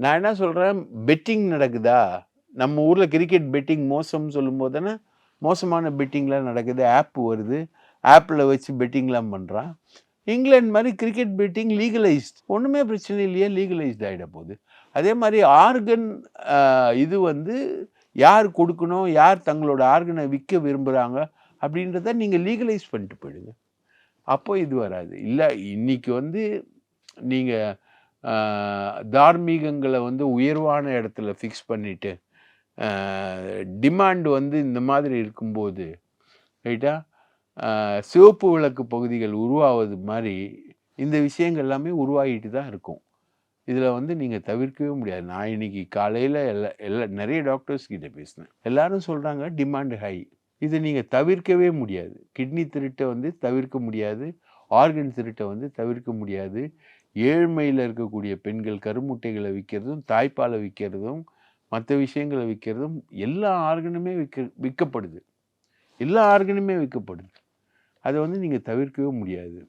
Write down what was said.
நான் என்ன சொல்றேன், பெட்டிங் நடக்குதா? நம்ம ஊர்ல கிரிக்கெட் பெட்டிங் மோசம்னு சொல்லும்போது தானே, மோசமான பெட்டிங்லாம் நடக்குது. ஆப் வருது. ஆப்ல வச்சு பெட்டிங்லாம் பண்றான். இங்கிலாந்து மாரி கிரிக்கெட் பெட்டிங் லீகலைஸ்ட். ஒண்ணுமே பிரச்சனை இல்லையே, லீகலைஸ்ட் ஆயிட போகுது. அதே மாரி ஆர்கன் அ இது வந்து யார் கொடுக்கணும், யார் தங்களோட ஆர்கன விக்க விரும்புறாங்க அப்படின்றத நீங்க லீகலைஸ் பண்ணிட்டு போயிடுங்க. அப்போ இது வராது. இல்ல இன்னைக்கு வந்து நீங்க அ தார்மீகங்கள வந்து உயர்வான இடத்துல ஃபிக்ஸ் பண்ணிட்டு, அ டிமாண்ட் வந்து இந்த மாதிரி இருக்கும்போது, ரைட்டா? சிவப்பு விளக்கு பகுதிகள் உருவாவது மாரி, இந்த விஷயங்கள் எல்லாமே உருவாகிட்டு தான் இருக்கும். இதில வந்து நீங்க தவிர்க்கவே முடியாது. நான் இன்னைக்கு காலையில எல்லா நெறைய டாக்டர்ஸ் கிட்ட பேசினேன். எல்லாரும் சொல்றாங்க டிமாண்ட் ஹை. இத நீங்க தவிர்க்கவே முடியாது. கிட்னி திருட்ட வந்து தவிர்க்க முடியாது. ஆர்கன் திருட்ட வந்து தவிர்க்க முடியாது. ஏழ்மையில இருக்கக்கூடிய பெண்கள் கருமுட்டைகள விக்கிறதும், தாய்ப்பால விக்கிறதும், மத்த விஷயங்கள விக்கிறதும் எல்லா ஆர்கனுமே விக்கப்படுது. எல்லா ஆர்கனுமே விக்கப்படுது. அத வந்து நீங்க தவிர்க்கவே முடியாது.